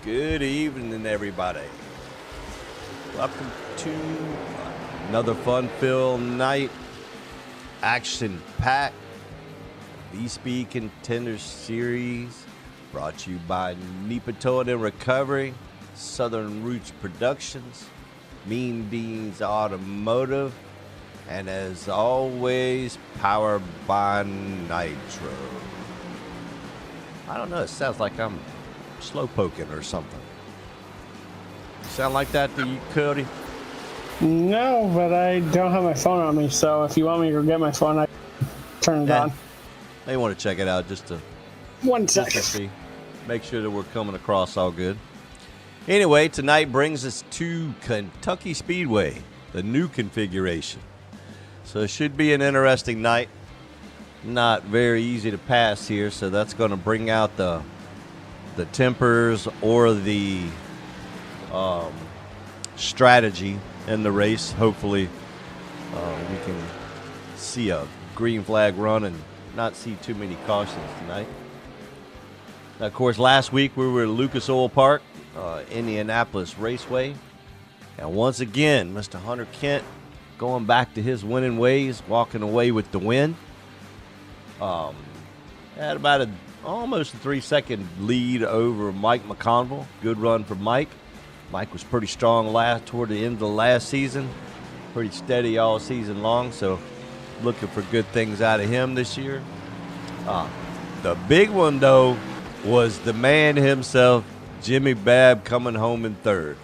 Good evening, everybody. Welcome to another fun-filled night, action-packed VSpeed Contender Series, brought to you by NEPA Towing and Recovery, Southern Roots Productions, Mean Beans Automotive, and as always, powered by Nitro. I don't know, it sounds like I'm slow poking or something. Sound like that to you, Cody? No, but I don't have my phone on me, so if you want me to go get my phone, I can turn it on. May want to check it out just to 1 just second. to see, make sure that we're coming across all good. Anyway, tonight brings us to Kentucky Speedway, the new configuration. So it should be an interesting night. Not very easy to pass here, so that's going to bring out the tempers or the strategy in the race. Hopefully we can see a green flag run and not see too many cautions tonight. Now, of course, last week we were at Lucas Oil Park, Indianapolis Raceway, and once again Mr. Hunter Kent going back to his winning ways, walking away with the win. Had about almost a 3-second lead over Mike McConville. Good run for Mike. Mike was pretty strong toward the end of the last season. Pretty steady all season long, so looking for good things out of him this year. The big one, though, was the man himself, Jimmy Babb, coming home in third.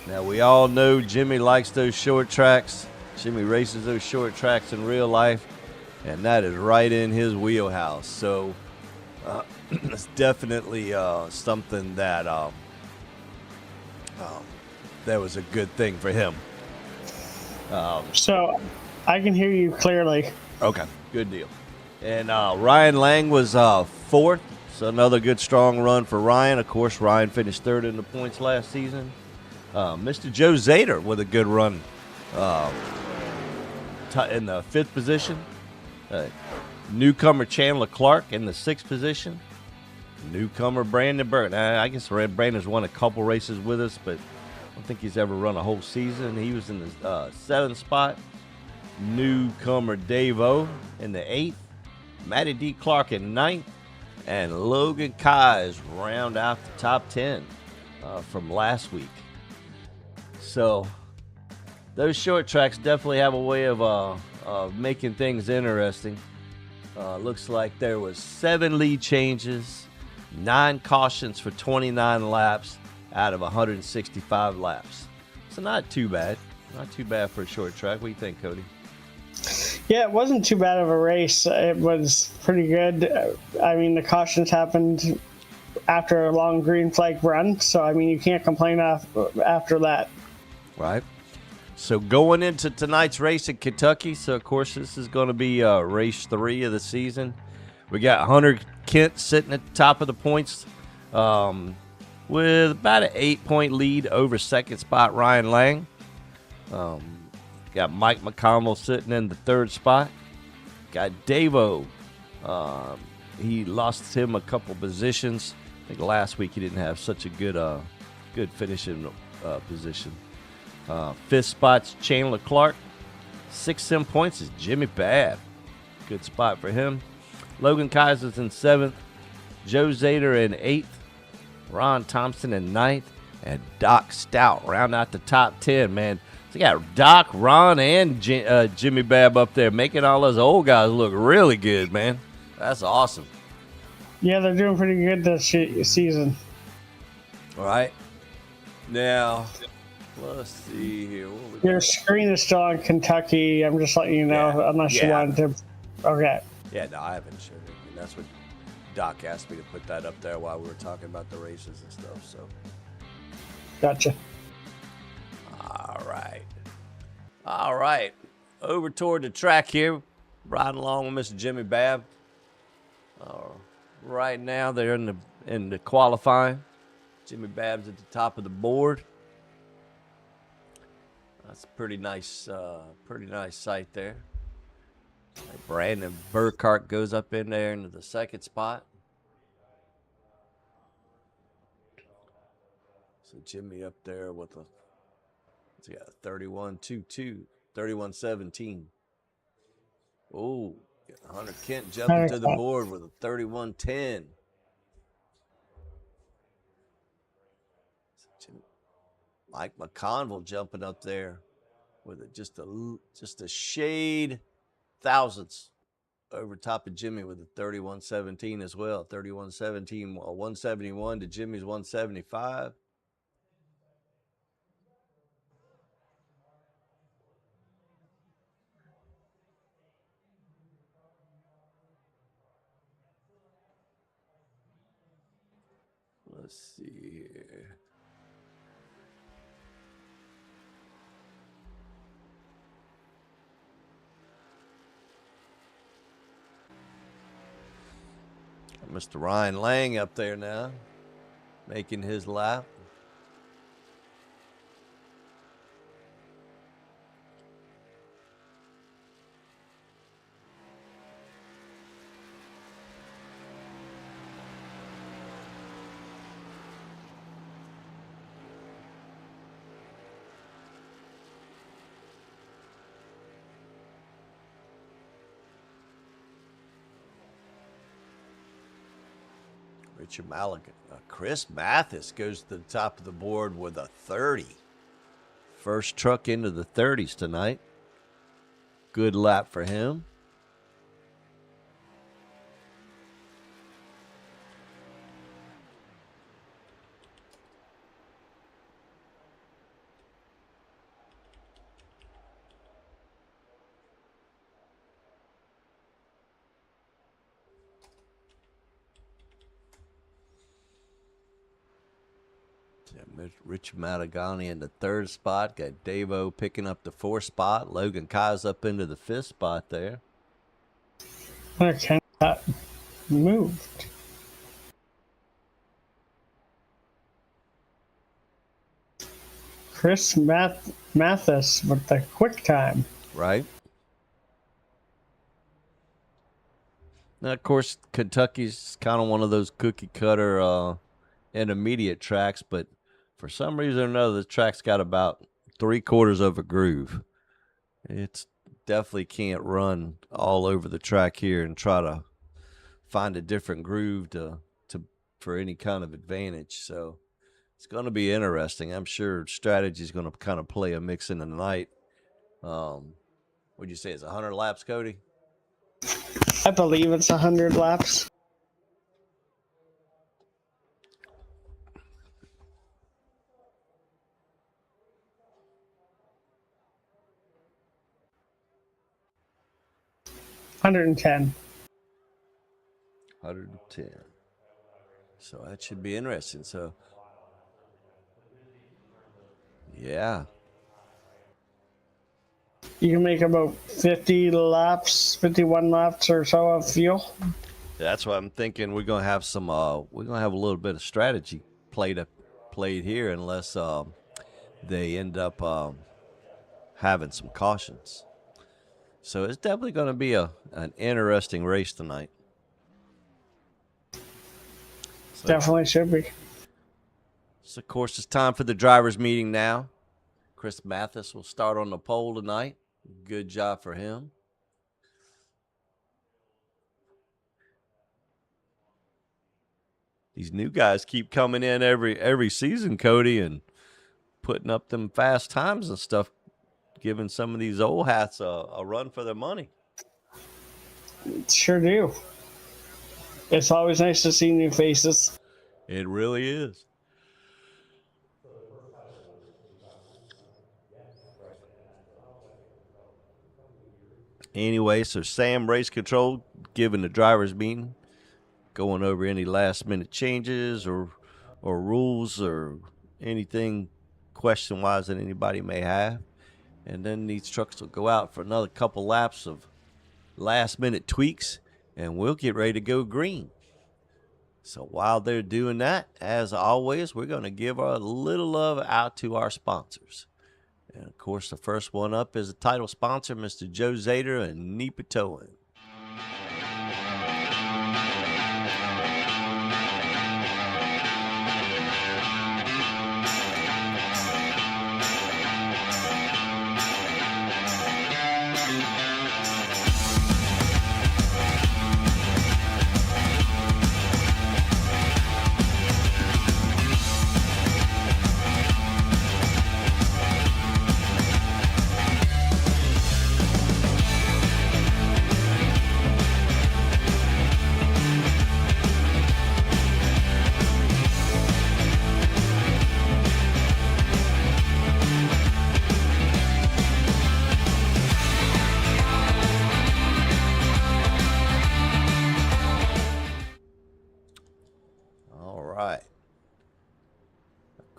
Now, we all know Jimmy likes those short tracks. Jimmy races those short tracks in real life, and that is right in his wheelhouse. So it's definitely something that that was a good thing for him. So I can hear you clearly. Okay, good deal. And Ryan Lang was fourth, so another good strong run for Ryan. Of course, Ryan finished third in the points last season. Mr. Joe Zader with a good run in the fifth position. Newcomer Chandler Clark in the sixth position. Newcomer Brandon Burke. I guess Brandon's won a couple races with us, but I don't think he's ever run a whole season. He was in the seventh spot. Newcomer Dave O in the eighth. Matty D. Clark in ninth. And Logan Keyes round out the top 10 from last week. So those short tracks definitely have a way of making things interesting. Looks like there was 7 lead changes, 9 cautions for 29 laps out of 165 laps. So not too bad. Not too bad for a short track. What do you think, Cody? Yeah, it wasn't too bad of a race. It was pretty good. I mean, the cautions happened after a long green flag run, so I mean, you can't complain after that. Right. So going into tonight's race in Kentucky, so of course this is going to be race 3 of the season. We got Hunter Kent sitting at the top of the points with about an 8-point lead over second spot Ryan Lang. Got Mike McConnell sitting in the third spot. Got Davo. He lost him a couple positions. I think last week he didn't have such a good finishing position. Fifth spot's Chandler Clark. 6 points is Jimmy Babb. Good spot for him. Logan Keyes in seventh. Joe Zader in eighth. Ron Thompson in ninth. And Doc Stout round out the top 10, man. So you got Doc, Ron, and Jimmy Babb up there making all those old guys look really good, man. That's awesome. Yeah, they're doing pretty good this season. All right. Now, let's see here. Your screen is still on Kentucky. I'm just letting you know, unless you wanted to. Okay. Yeah, no, I haven't showed it. And that's what Doc asked me to put that up there while we were talking about the races and stuff. So. Gotcha. All right. Over toward the track here, riding along with Mr. Jimmy Babb. Right now, they're in the qualifying. Jimmy Babb's at the top of the board. That's a pretty nice sight there. Brandon Burkhart goes up in there into the second spot. So Jimmy up there with a 31-2-2, 31-17. Oh, Hunter Kent jumping to the board with a 31-10. Mike McConville jumping up there with just a shade thousandths over top of Jimmy with a 31-17 as well. 31-17, 171 to Jimmy's 175. Let's see here. Mr. Ryan Lang up there now, making his lap. Richard Malik. Chris Mathis goes to the top of the board with a 30. First truck into the 30s tonight. Good lap for him. Rich Matagani in the third spot. Got Davo picking up the fourth spot. Logan Kai's up into the fifth spot there. Okay, that moved. Chris Mathis with the quick time. Right. Now, of course, Kentucky's kind of one of those cookie cutter intermediate tracks, but for some reason or another, the track's got about 3/4 of a groove. It's definitely can't run all over the track here and try to find a different groove for any kind of advantage. So it's going to be interesting. I'm sure strategy is going to kind of play a mix in the night. What'd you say? It's 100 laps, Cody? I believe it's 100 laps. $110. 110. So that should be interesting. So, yeah. You can make about 50 laps, 51 laps or so of fuel. That's what I'm thinking. We're gonna have some. We're gonna have a little bit of strategy played here, unless they end up having some cautions. So it's definitely going to be an interesting race tonight. So, definitely should be. So, of course, it's time for the drivers' meeting now. Chris Mathis will start on the pole tonight. Good job for him. These new guys keep coming in every season, Cody, and putting up them fast times and stuff, giving some of these old hats a run for their money. Sure do. It's always nice to see new faces. It really is. Anyway, so Sam Race Control giving the drivers meeting, going over any last minute changes or rules or anything question wise that anybody may have. And then these trucks will go out for another couple laps of last minute tweaks, and we'll get ready to go green. So while they're doing that, as always, we're going to give a little love out to our sponsors. And of course, the first one up is the title sponsor, Mr. Joe Zader and NEPA Towing.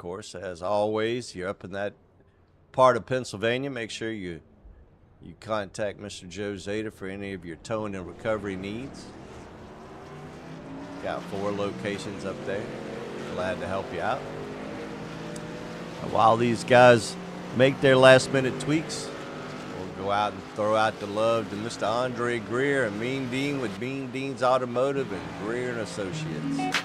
course, as always, you're up in that part of Pennsylvania, make sure you contact Mr. Joe Zeta for any of your towing and recovery needs. Got 4 locations up there. Glad to help you out. While these guys make their last-minute tweaks, we'll go out and throw out the love to Mr. Andre Greer and Mean Dean with Mean Dean's Automotive and Greer and Associates.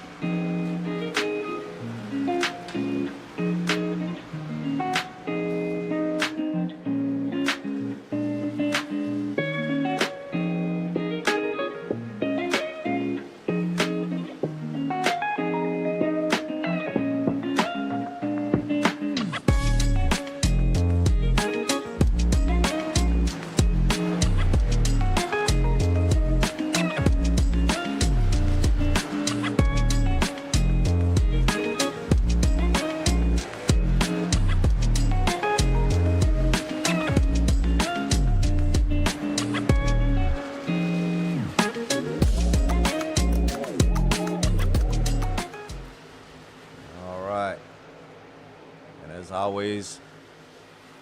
Always,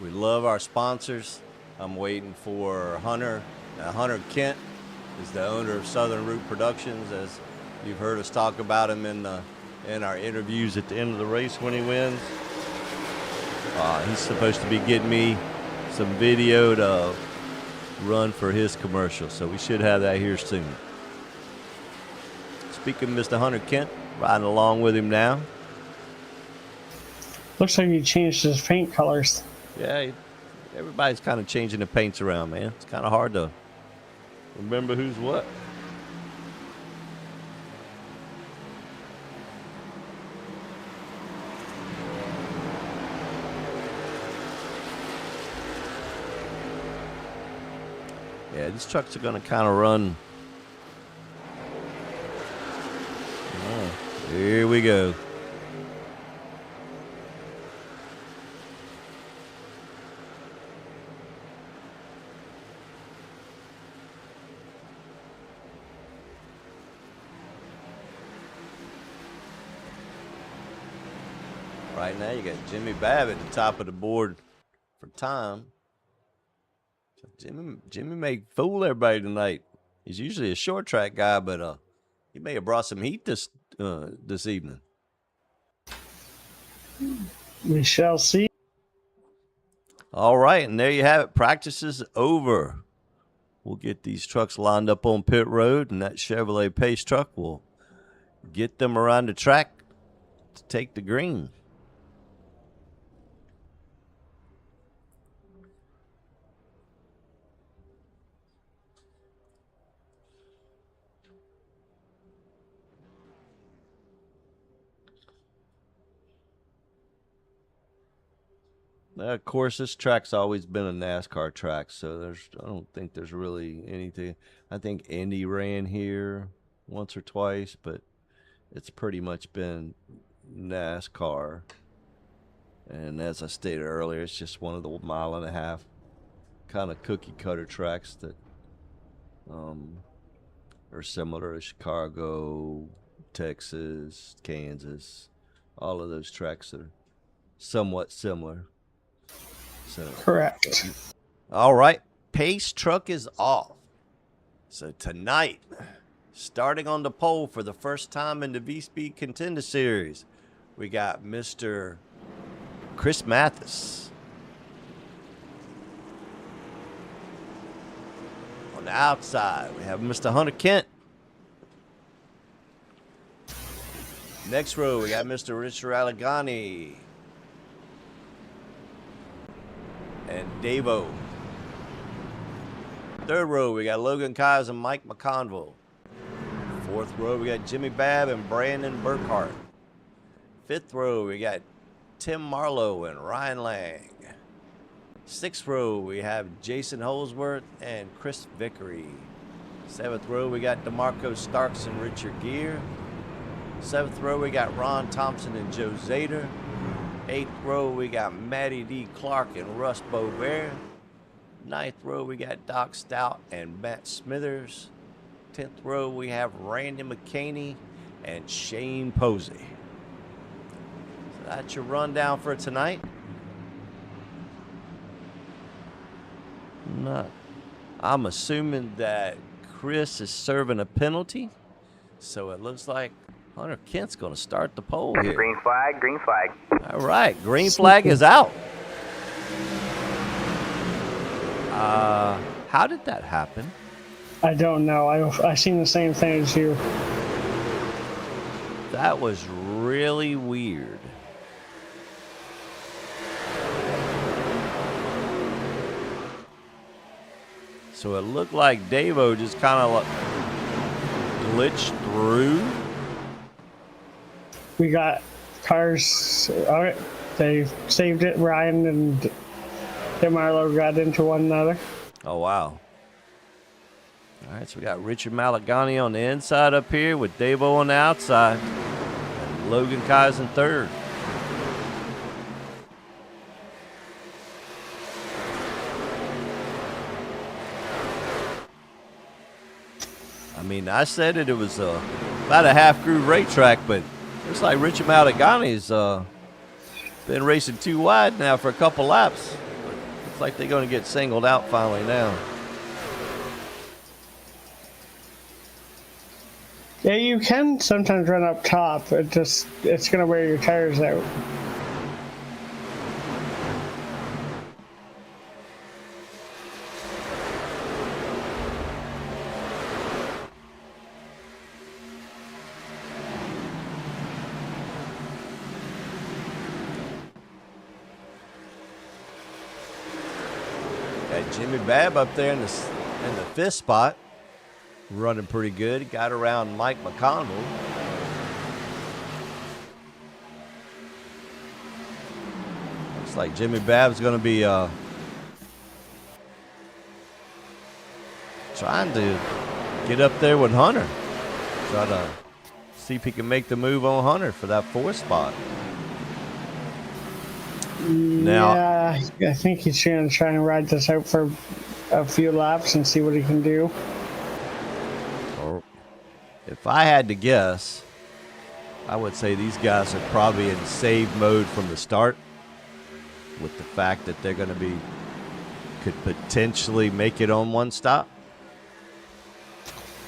we love our sponsors. I'm waiting for Hunter. Hunter Kent is the owner of Southern Route Productions, as you've heard us talk about him in our interviews at the end of the race when he wins. He's supposed to be getting me some video to run for his commercial, so we should have that here soon. Speaking of Mr. Hunter Kent, riding along with him now. Looks like he changed his paint colors. Yeah, everybody's kind of changing the paints around, man. It's kind of hard to remember who's what. Yeah, these trucks are going to kind of run. Oh, here we go. Right now, you got Jimmy Babb at the top of the board for time. So Jimmy may fool everybody tonight. He's usually a short track guy, but he may have brought some heat this evening. We shall see. All right, and there you have it. Practice is over. We'll get these trucks lined up on pit road, and that Chevrolet Pace truck will get them around the track to take the green. Of course, this track's always been a NASCAR track, so I don't think there's really anything. I think Indy ran here once or twice, but it's pretty much been NASCAR. And as I stated earlier, it's just one of the 1.5 mile kind of cookie cutter tracks that are similar to Chicago, Texas, Kansas, all of those tracks that are somewhat similar. So, correct. All right, Pace truck is off. So tonight, starting on the pole for the first time in the VSpeed Contender Series, we got Mr. Chris Mathis. On the outside, we have Mr. Hunter Kent. Next row, we got Mr. Richard Allegheny and Davo. Third row, we got Logan Kiles and Mike McConville. Fourth row, we got Jimmy Babb and Brandon Burkhart. Fifth row, we got Tim Marlowe and Ryan Lang. Sixth row, we have Jason Holsworth and Chris Vickery. Seventh row, we got DeMarco Starks and Richard Gere. Seventh row, we got Ron Thompson and Joe Zader. Eighth row, we got Matty D. Clark and Russ Beauvert. Ninth row, we got Doc Stout and Matt Smithers. 10th row, we have Randy McCaney and Shane Posey. That's your rundown for tonight. Not. I'm assuming that Chris is serving a penalty, so it looks like Hunter Kent's going to start the pole here. Green flag, green flag. All right, green flag is out. How did that happen? I don't know. I seen the same thing as you. That was really weird. So it looked like Davo just kind of like glitched through. We got cars. All right, they saved it. Ryan and DeMarlo got into one another. Oh, wow. All right, so we got Richard Malagani on the inside up here with Davo on the outside. And Logan Kai's in third. I mean, I said it was about a half-groove racetrack, but looks like Richard Malagani's been racing too wide now for a couple laps. Looks like they're going to get singled out finally now. Yeah, you can sometimes run up top. It's going to wear your tires out. Got Jimmy Babb up there in the fifth spot, running pretty good. He got around Mike McConville. Looks like Jimmy Babb's going to be trying to get up there with Hunter. Try to see if he can make the move on Hunter for that fourth spot. Now, yeah, I think he's going to try and ride this out for a few laps and see what he can do. or if I had to guess, I would say these guys are probably in save mode from the start, with the fact that they're going to be, could potentially make it on one stop.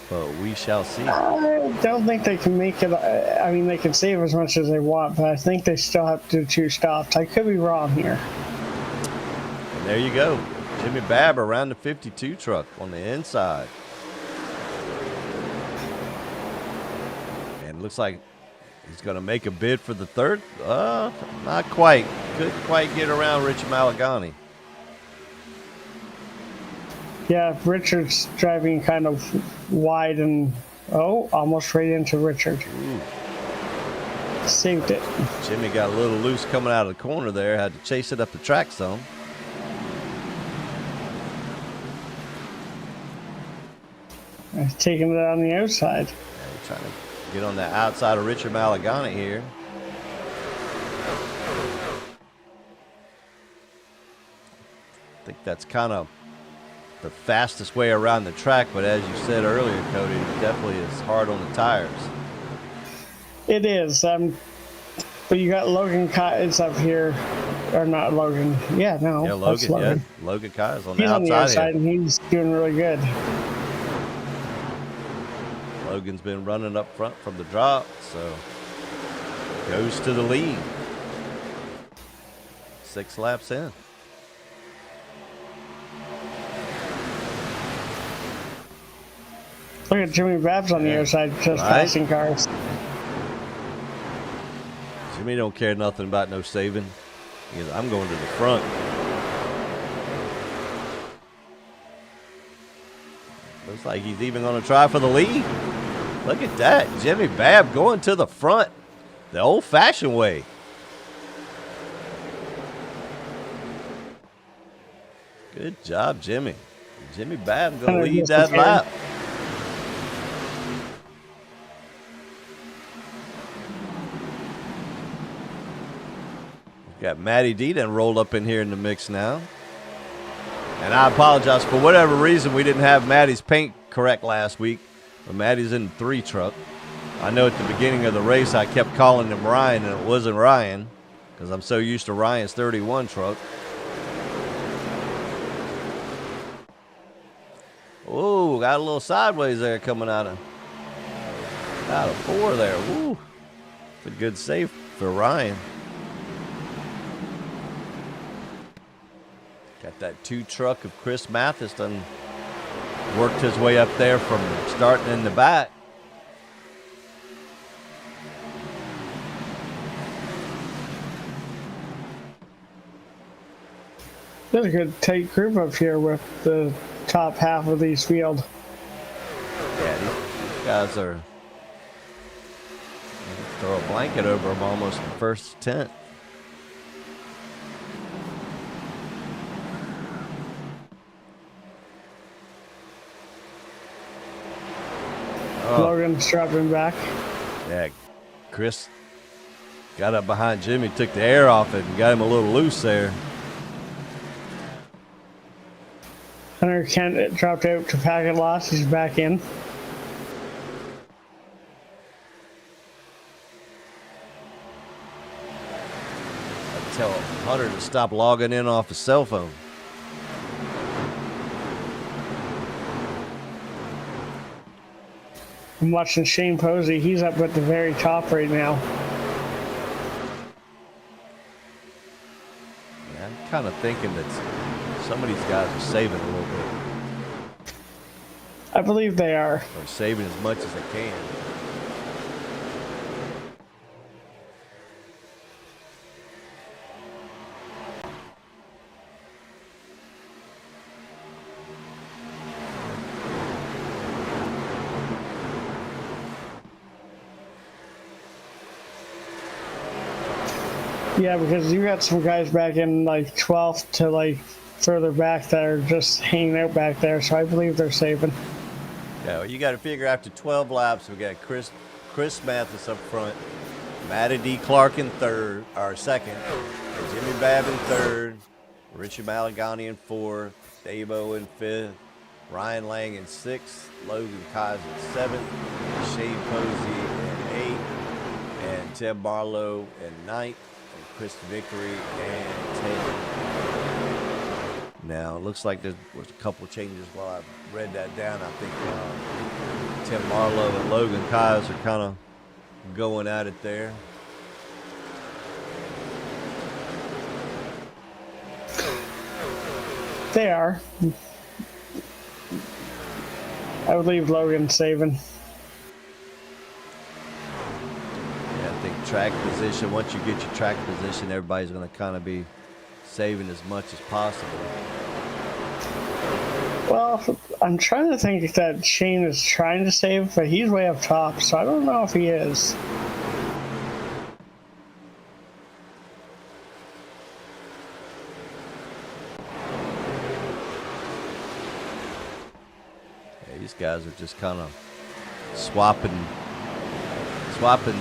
But we shall see. I don't think they can make it. I mean, they can save as much as they want, but I think they still have to do 2 stops. I could be wrong here. And there you go. Jimmy Babb around the 52 truck on the inside. And looks like he's going to make a bid for the third. Not quite. Couldn't quite get around Richard Malagani. Yeah, Richard's driving kind of wide and, almost right into Richard. Ooh. Saved it. Jimmy got a little loose coming out of the corner there. Had to chase it up the track some. Taking it on the outside. Yeah, trying to get on the outside of Richard Malagani here. I think that's kind of the fastest way around the track, but as you said earlier, Cody, it definitely is hard on the tires. It is. But you got Logan Kai's up here. Or not Logan. Yeah, no. Yeah, Logan. Logan. Yeah, Logan Kai's on the He's on the outside, here. and he's doing really good. Logan's been running up front from the drop, so goes to the lead. 6 laps in. Look at Jimmy Babb's on the outside, just passing cars. Jimmy don't care nothing about no saving. I'm going to the front. Looks like he's even going to try for the lead. Look at that. Jimmy Babb going to the front the old-fashioned way. Good job, Jimmy. Jimmy Babb going to lead that lap. Got Matty D then rolled up in here in the mix now. And I apologize for whatever reason we didn't have Matty's paint correct last week. But Matty's in the 3 truck. I know at the beginning of the race I kept calling him Ryan and it wasn't Ryan. because I'm so used to Ryan's 31 truck. Oh, got a little sideways there coming out of 4 there. Woo. It's a good save for Ryan. Got that 2 truck of Chris Mathis done worked his way up there from starting in the back. There's a good tight group up here with the top half of these field. Yeah, these guys are throw a blanket over them almost in first 10th. Logan's dropping back. Yeah, Chris got up behind Jimmy, took the air off it, and got him a little loose there. Hunter Kent dropped out to packet loss. He's back in. I tell Hunter to stop logging in off his cell phone. I'm watching Shane Posey. He's up at the very top right now. Yeah, I'm kind of thinking that some of these guys are saving a little bit. I believe they are. Or saving as much as they can. Yeah, because you got some guys back in like 12th to like further back that are just hanging out back there, so I believe they're saving. Yeah, well, you got to figure after 12 laps, we got Chris Mathis up front, Matty D. Clark in second, Jimmy Babb in third, Richard Malagani in fourth, Davo in fifth, Ryan Lang in sixth, Logan Kaiser in seventh, Shane Posey in eighth, and Tim Barlow in ninth, and Chris Vickery and 10th. Now, it looks like there was a couple changes while I read that down. I think Tim Marlowe and Logan Kaiser are kind of going at it there. They are. I would leave Logan saving. Yeah, I think track position, once you get your track position, everybody's going to kind of be saving as much as possible. Well, I'm trying to think that Shane is trying to save, but he's way up top, so I don't know if he is. Yeah, these guys are just kind of swapping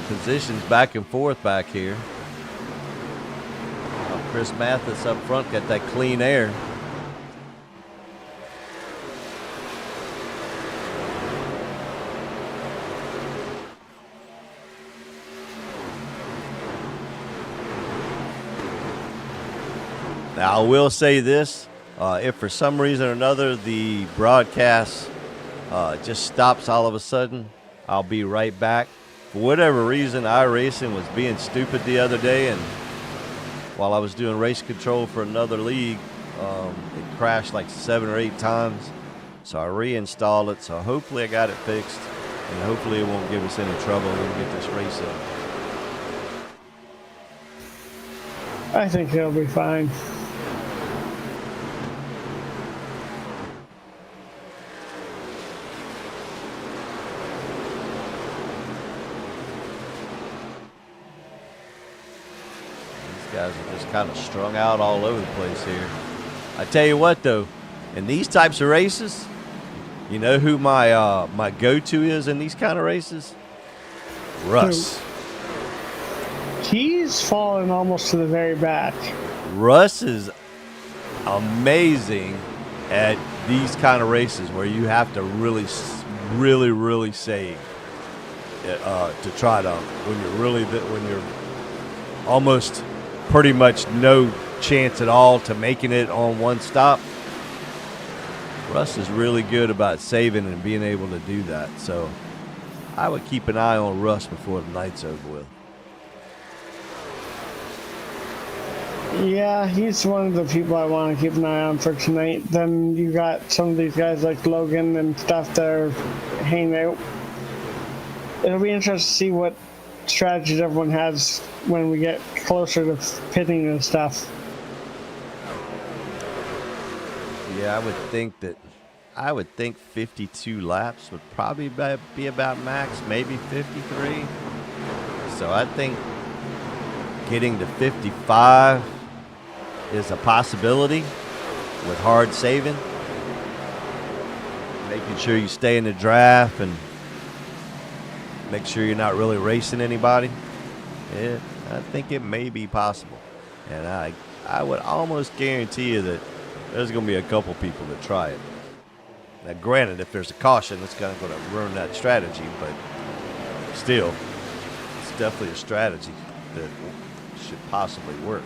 positions back and forth back here. Chris Mathis up front got that clean air. Now, I will say this, if for some reason or another the broadcast just stops all of a sudden, I'll be right back. For whatever reason, iRacing was being stupid the other day, and while I was doing race control for another league, it crashed like 7 or 8 times. So I reinstalled it, so hopefully I got it fixed, and hopefully it won't give us any trouble when we get this race up. I think he'll be fine. Guys are just kind of strung out all over the place here. I tell you what, though, in these types of races, you know who my my go-to is in these kind of races? Russ. He's fallen almost to the very back. Russ is amazing at these kind of races where you have to really save to try to when you're almost pretty much no chance at all to making it on one stop. Russ is really good about saving and being able to do that. So I would keep an eye on Russ before the night's over with. Yeah, he's one of the people I want to keep an eye on for tonight. Then you got some of these guys like Logan and stuff that are hanging out. It'll be interesting to see what strategies everyone has when we get closer to pitting and stuff. Yeah, I would think 52 laps would probably be about max, maybe 53. So I think getting to 55 is a possibility with hard saving. Making sure you stay in the draft and make sure you're not really racing anybody. Yeah, I think it may be possible. And I would almost guarantee you that there's going to be a couple people that try it. Now, granted, if there's a caution, it's kind of going to ruin that strategy, but still, it's definitely a strategy that should possibly work.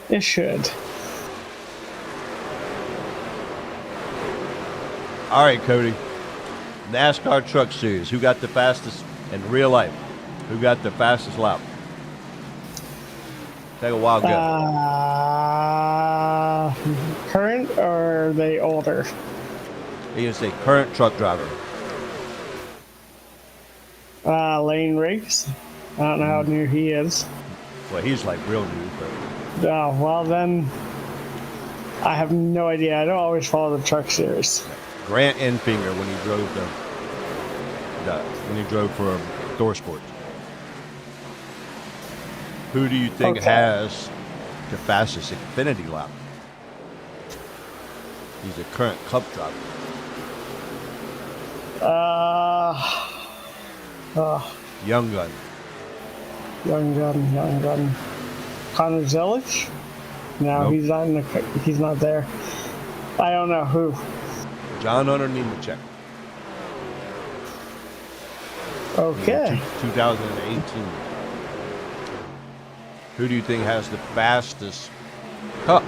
It should. All right, Cody. NASCAR Truck Series. Who got the fastest in real life? Who got the fastest lap? Take a wild guess. Current or are they older? You can say current truck driver. Lane Riggs. I don't know how new he is. Well, he's like real new, but Oh, well then, I have no idea. I don't always follow the truck series. Grant Enfinger when he drove for Thor Sports. Who do you think has the fastest Xfinity lap? He's a current Cup driver. Young gun. Young gun. Connor Zilic? No, Nope. he's not there. I don't know who. John Hunter Nemechek. Okay. 2018. Who do you think has the fastest Cup?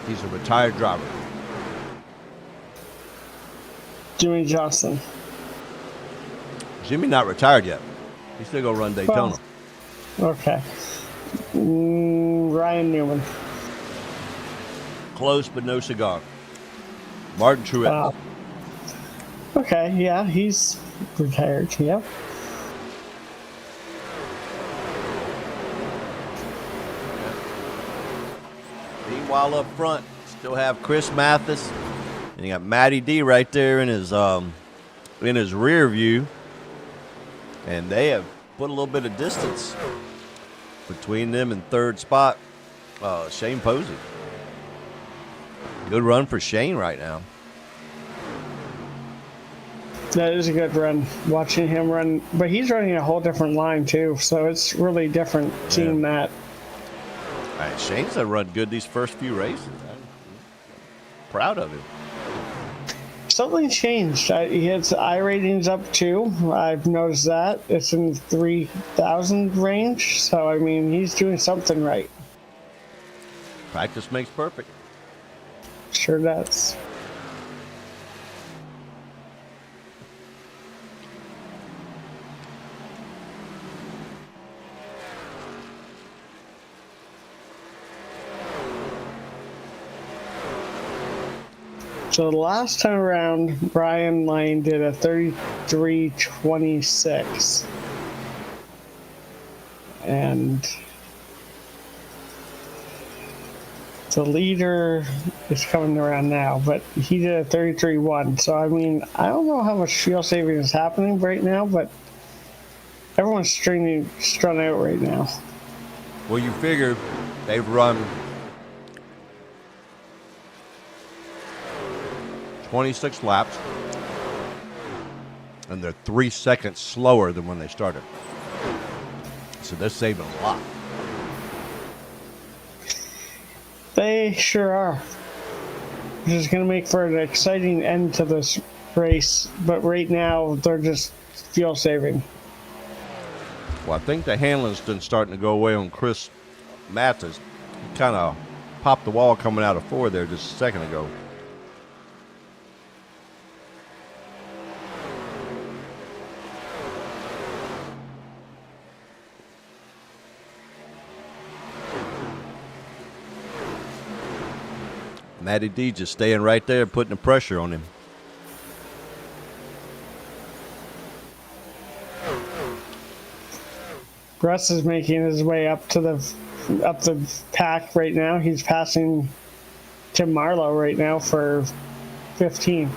He's a retired driver. Jimmy Johnson. Jimmy not retired yet. He's still gonna run Daytona. Okay. Ryan Newman. Close but no cigar. Martin Truex. Okay, yeah, he's retired. Yep. Meanwhile, up front, still have Chris Mathis, and you got Matty D right there in his rear view, and they have put a little bit of distance between them and third spot. Shane Posey. Good run for Shane right now. That is a good run. Watching him run, but he's running a whole different line too, so it's really different seeing that. All right, Shane's run good these first few races. I'm proud of him. Something changed. His iRating's up too. I've noticed that. It's in the 3,000 range, so I mean, he's doing something right. Practice makes perfect. Sure does. So the last time around, Brian Lane did a 33.26. And the leader is coming around now, but he did a 33.1. So, I mean, I don't know how much fuel saving is happening right now, but everyone's strung out right now. Well, you figure they've run 26 laps, and they're 3 seconds slower than when they started. So they're saving a lot. They sure are. Which is going to make for an exciting end to this race, but right now they're just fuel saving. Well, I think the handling's been starting to go away on Chris Mathis. He kind of popped the wall coming out of 4 there just a second ago. Matty D just staying right there, putting the pressure on him. Russ is making his way up the pack right now. He's passing Tim Marlowe right now for 15th.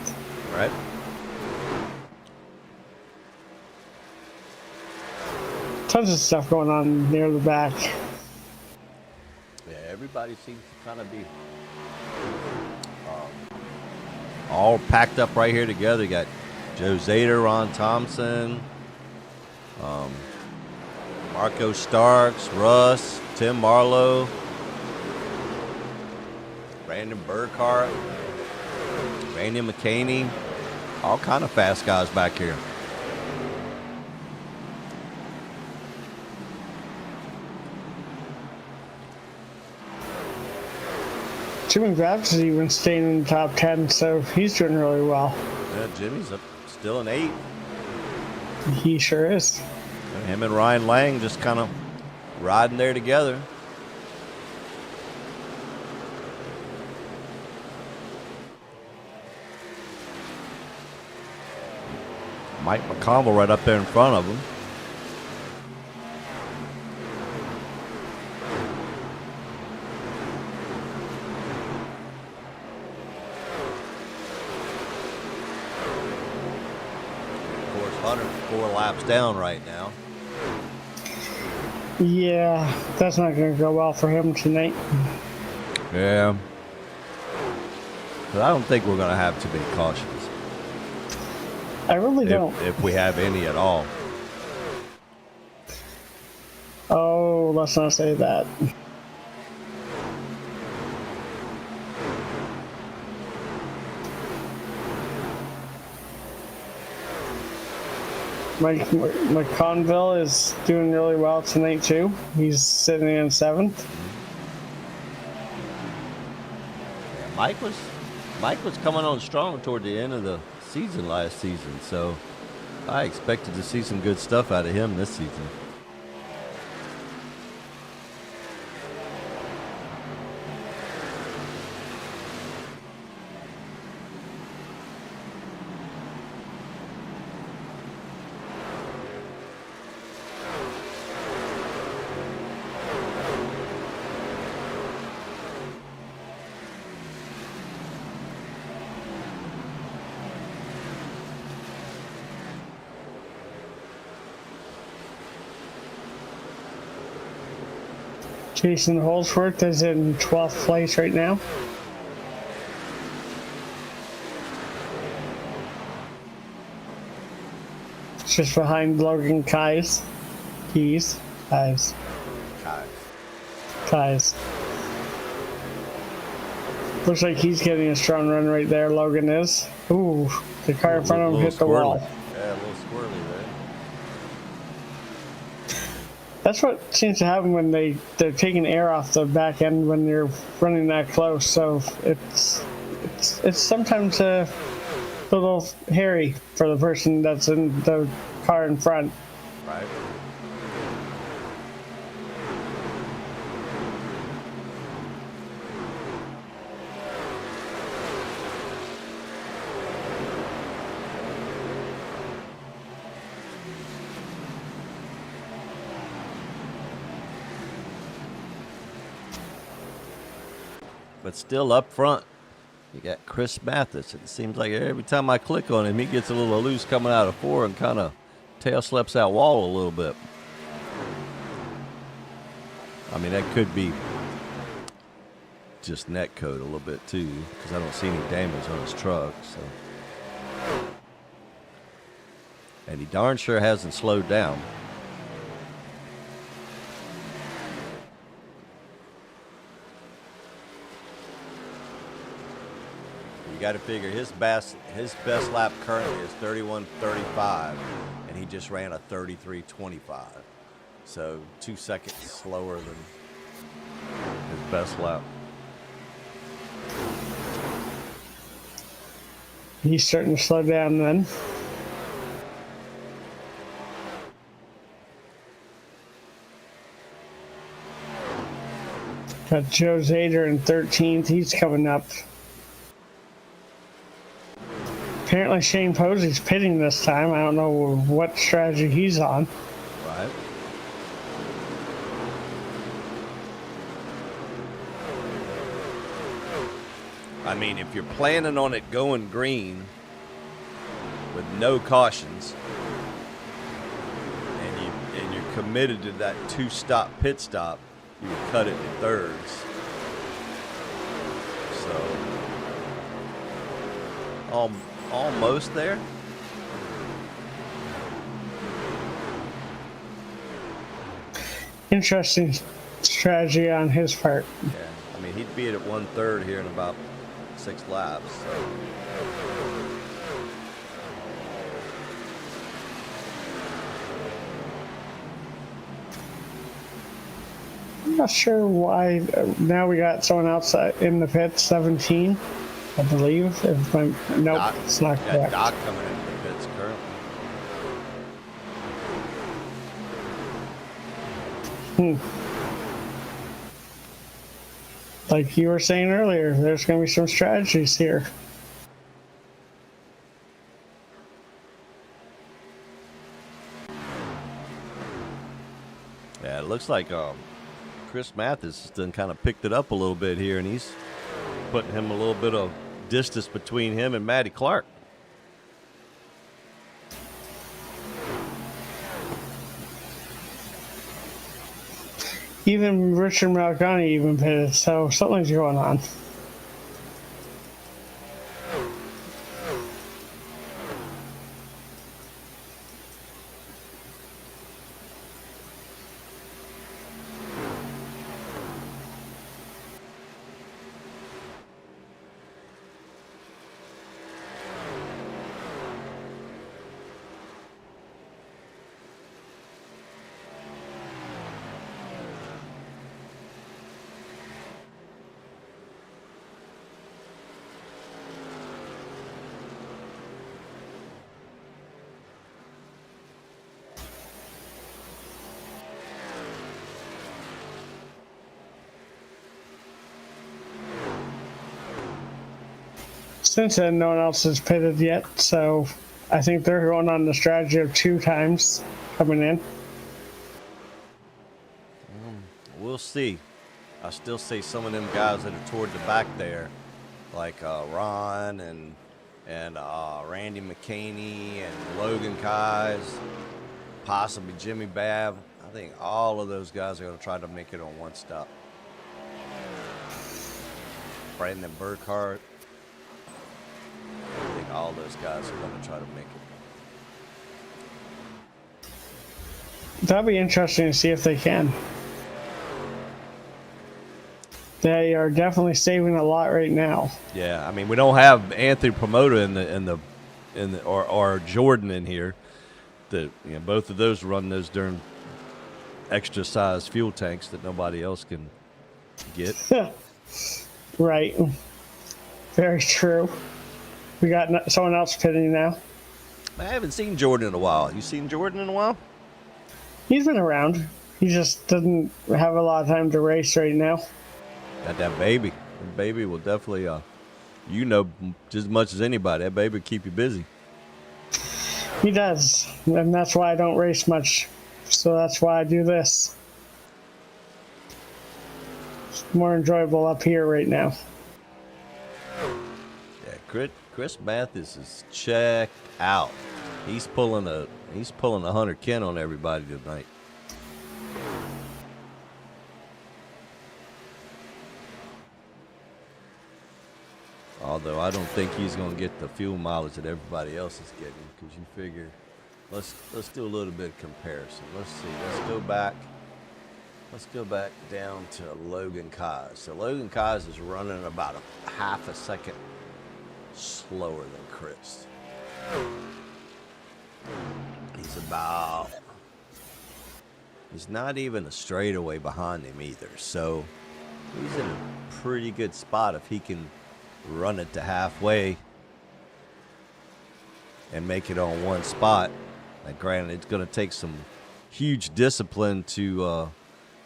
Right. Tons of stuff going on near the back. Yeah, everybody seems to kind of be all packed up right here together. You got Joe Zader, Ron Thompson, Marco Starks, Russ, Tim Marlowe, Brandon Burkhart, Randy McCaney, all kind of fast guys back here. Jimmy Graves is even staying in the top 10, so he's doing really well. Yeah, Jimmy's still an 8. He sure is. And him and Ryan Lang just kind of riding there together. Mike McConville right up there in front of him. Of course, Hunter's 4 laps down right now. Yeah, that's not going to go well for him tonight. Yeah. But I don't think we're going to have to be cautious. I really don't. If we have any at all. Oh, let's not say that. Mike McConville is doing really well tonight too. He's sitting in 7th. Yeah, Mike was coming on strong toward the end of the season last season, so I expected to see some good stuff out of him this season. Jason Holsworth is in 12th place right now. Just behind Logan Kais. Kais. Looks like he's getting a strong run right there, Logan is. Ooh, the car in front of him hit the wall. Yeah, a little squirrely there. That's what seems to happen when they're taking air off the back end when they're running that close. So it's sometimes a little hairy for the person that's in the car in front. Right. But still up front, you got Chris Mathis. It seems like every time I click on him, he gets a little loose coming out of 4 and kind of tail slaps that wall a little bit. I mean, that could be just net code a little bit too, because I don't see any damage on his truck. So, and he darn sure hasn't slowed down. You got to figure his best lap currently is 31:35, and he just ran a 33:25. So 2 seconds slower than his best lap. He's starting to slow down then. Got Joe Zader in 13th. He's coming up. Apparently Shane Posey's pitting this time. I don't know what strategy he's on. Right. I mean, if you're planning on it going green with no cautions, and you're committed to that 2-stop pit stop, you would cut it to thirds. So almost there. Interesting strategy on his part. Yeah, I mean, he'd be at 1/3 here in about 6 laps. So. I'm not sure why. Now we got someone else in the pit, 17, I believe. Nope, Doc, it's not correct. Doc coming into the pits currently. Like you were saying earlier, there's going to be some strategies here. Yeah, it looks like Chris Mathis has done kind of picked it up a little bit here, and he's putting him a little bit of distance between him and Matty Clark. Even Richard Malgani even pitted, so something's going on. Since then, no one else has pitted yet, so I think they're going on the strategy of 2 times coming in. We'll see. I still say some of them guys that are toward the back there, like Ron and Randy McCaney and Logan Keyes, possibly Jimmy Babb. I think all of those guys are going to try to make it on one stop. Brandon Burkhart. I think all those guys are going to try to make it. That'd be interesting to see if they can. They are definitely saving a lot right now. Yeah, I mean, we don't have Anthony Promoter or Jordan in here. Both of those run those darn extra size fuel tanks that nobody else can get. Right. Very true. We got someone else pitting now. I haven't seen Jordan in a while. You seen Jordan in a while? He's been around. He just doesn't have a lot of time to race right now. Got that baby. That baby will definitely, just as much as anybody, that baby will keep you busy. He does. And that's why I don't race much. So that's why I do this. It's more enjoyable up here right now. Yeah, Chris Mathis is checked out. He's pulling a Hunter Kent on everybody tonight. Although I don't think he's going to get the fuel mileage that everybody else is getting, because you figure, let's do a little bit of comparison. Let's see. Let's go back down to Logan Keyes. So Logan Keyes is running about a half a second slower than Chris. He's about He's not even a straightaway behind him either. So he's in a pretty good spot if he can run it to halfway and make it on one spot. Now, granted, it's going to take some huge discipline to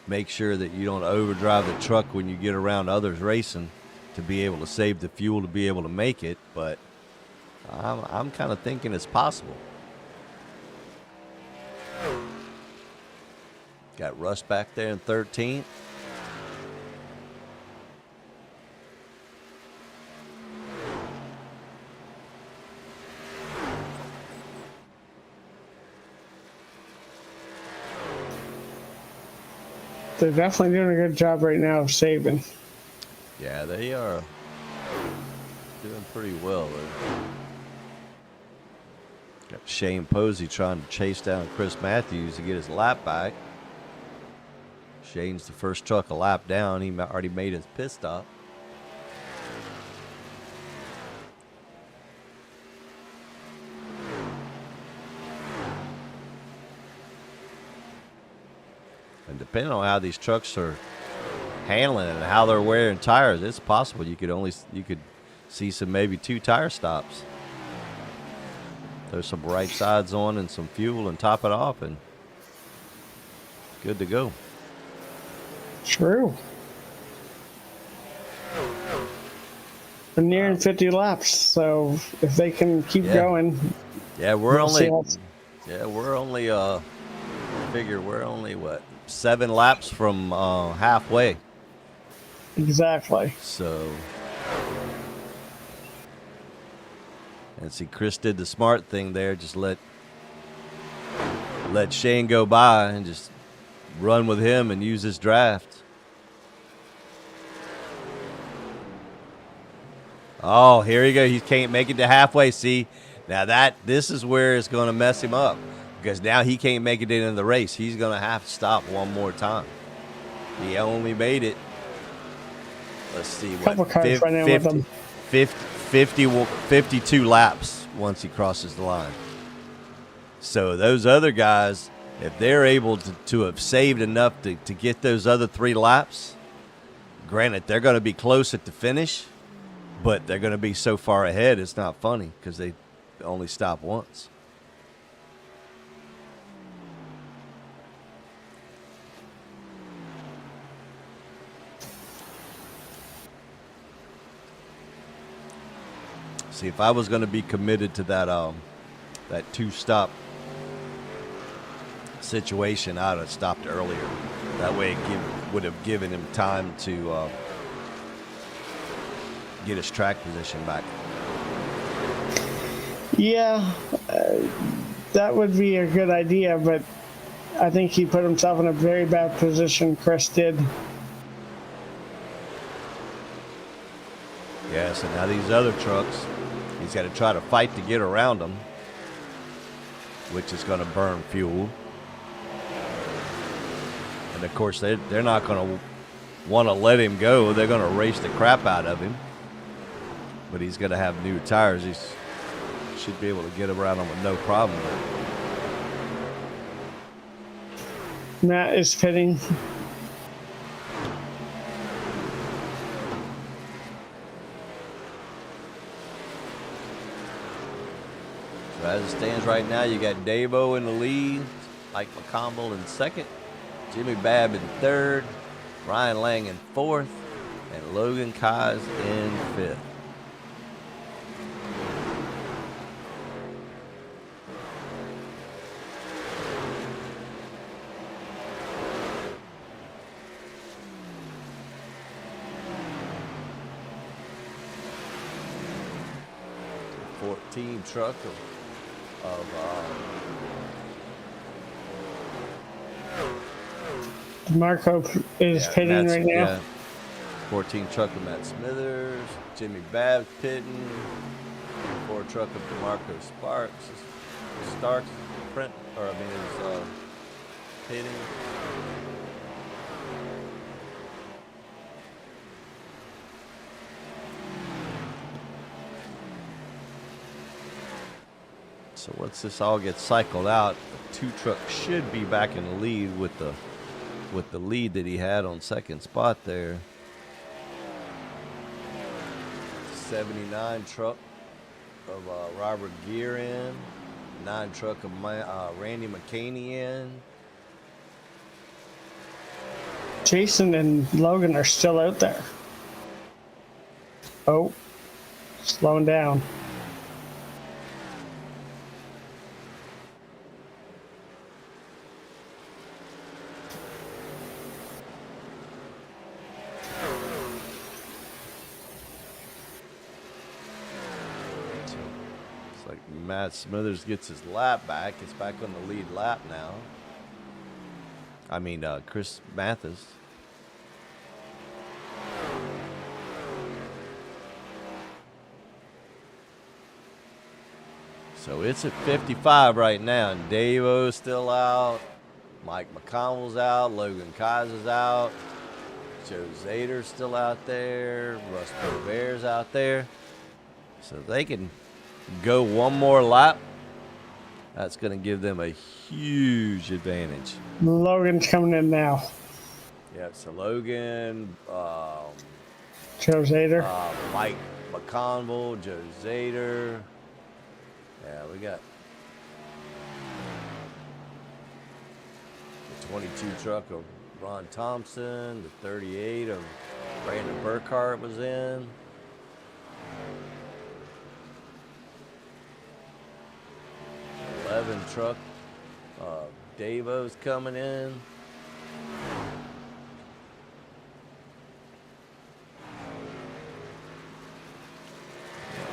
make sure that you don't overdrive the truck when you get around others racing to be able to save the fuel to be able to make it. But I'm kind of thinking it's possible. Got Russ back there in 13th. They're definitely doing a good job right now of saving. Yeah, they are doing pretty well. Got Shane Posey trying to chase down Chris Matthews to get his lap back. Shane's the first truck a lap down. He already made his pit stop. And depending on how these trucks are handling and how they're wearing tires, it's possible you could see some maybe 2 tire stops. Throw some right sides on and some fuel and top it off and good to go. True. We're nearing 50 laps, so if they can keep going. Yeah, we're only what, 7 laps from halfway. Exactly. So, and see, Chris did the smart thing there. Just let Shane go by and just run with him and use his draft. Oh, here he goes. He can't make it to halfway. See, now this is where it's going to mess him up because now he can't make it into the race. He's going to have to stop one more time. He only made it. Let's see what. Couple cars running with him. 52 laps once he crosses the line. So those other guys, if they're able to have saved enough to get those other 3 laps, granted, they're going to be close at the finish, but they're going to be so far ahead, it's not funny because they only stop once. See, if I was going to be committed to that 2-stop situation, I'd have stopped earlier. That way it would have given him time to get his track position back. Yeah, that would be a good idea, but I think he put himself in a very bad position. Chris did. Yeah, so now these other trucks, he's got to try to fight to get around them, which is going to burn fuel. And, of course, they're not going to want to let him go. They're going to race the crap out of him. But he's going to have new tires. He should be able to get around them with no problem. Matt is pitting. So as it stands right now, you got Davo in the lead, Mike McCombel in second, Jimmy Babb in third, Ryan Lang in fourth, and Logan Kaz in fifth. Team truck of Marco is pitting right now. Yeah. 14 truck of Matt Smithers, Jimmy Babb pitting, 4 truck of DeMarco Starks, pitting. So once this all gets cycled out, the 2 truck should be back in the lead with the lead that he had on second spot there. 79 truck of Robert Gear in, 9 truck of Randy McCaney in. Jason and Logan are still out there. Oh, slowing down. It's like Matt Smithers gets his lap back. It's back on the lead lap now. I mean, Chris Mathis. So it's at 55 right now, and Davo's still out. Mike McConnell's out. Logan Kaiser's out. Joe Zader's still out there. Russ Bear's out there. So they can go one more lap. That's going to give them a huge advantage. Logan's coming in now. Yeah, so Logan, Joe Zader. Mike McConnell, Joe Zader. Yeah, we got the 22 truck of Ron Thompson, the 38 of Brandon Burkhart was in. The 11 truck of Davo's coming in.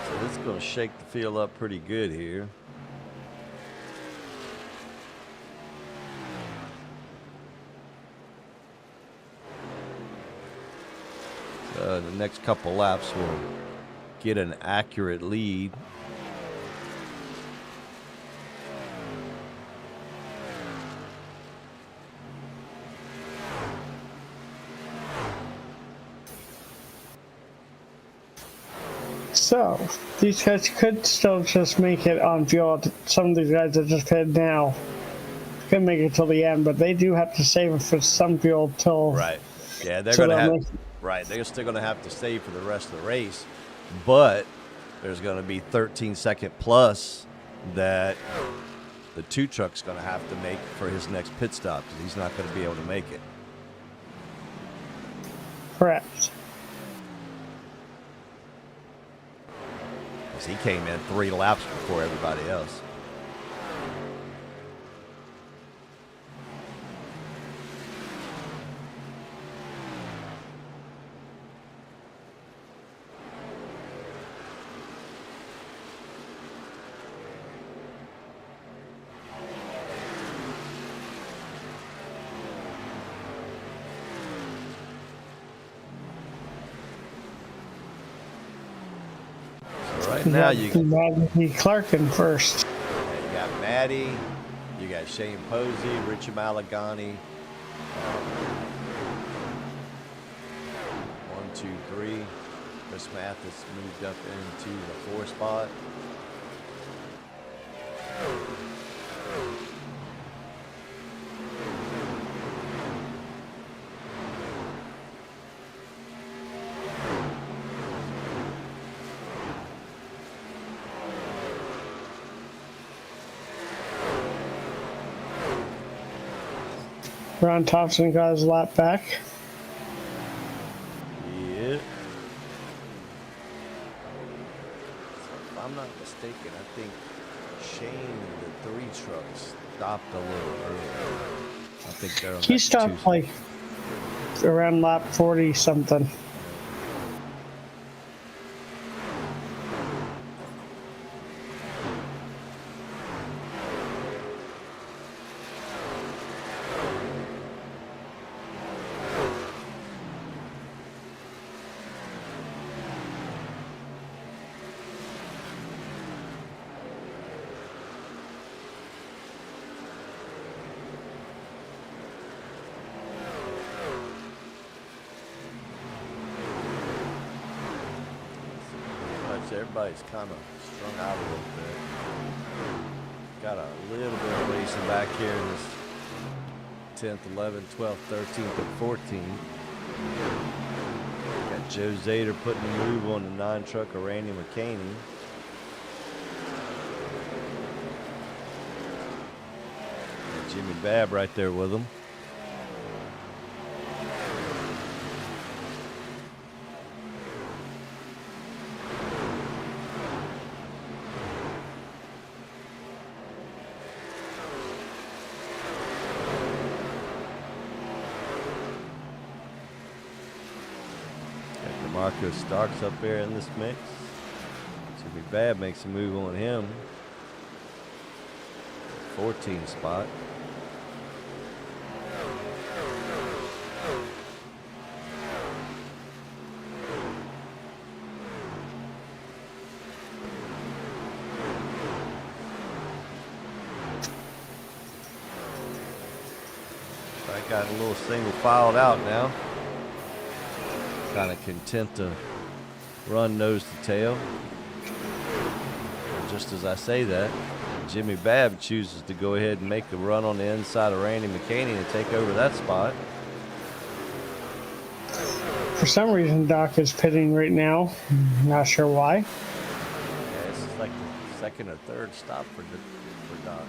So this is going to shake the field up pretty good here. The next couple laps will get an accurate lead. So, these guys could still just make it on field. Some of these guys that just pitted now could make it till the end, but they do have to save it for some field till. Right. Yeah, they're going to have. Right, they're still going to have to save for the rest of the race, but there's going to be 13-second plus that the 2 truck's going to have to make for his next pit stop because he's not going to be able to make it. Correct. Because he came in 3 laps before everybody else. Right now you got Maddie Clark in first. You got Maddie, you got Shane Posey, Richie Malagani. 1, 2, 3. Chris Mathis moved up into the 4 spot. Ron Thompson got his lap back. Yeah. So if I'm not mistaken, I think Shane and the 3 trucks stopped a little early. I think they're on He that stopped 2. like around lap 40 something. Everybody's kind of strung out a little bit. got a little bit of racing back here in this 10th, 11th, 12th, 13th, and 14th. Got Joe Zader putting a move on the non-truck of Randy McCaney. Got Jimmy Babb right there with him. Marco Starks up there in this mix. Jimmy Babb makes a move on him. 14 spot. I got a little single filed out now. Kind of content to run nose to tail. And just as I say that, Jimmy Babb chooses to go ahead and make a run on the inside of Randy McCaney and take over that spot. For some reason, Doc is pitting right now. Not sure why. Yeah, this is like the second or third stop for Doc.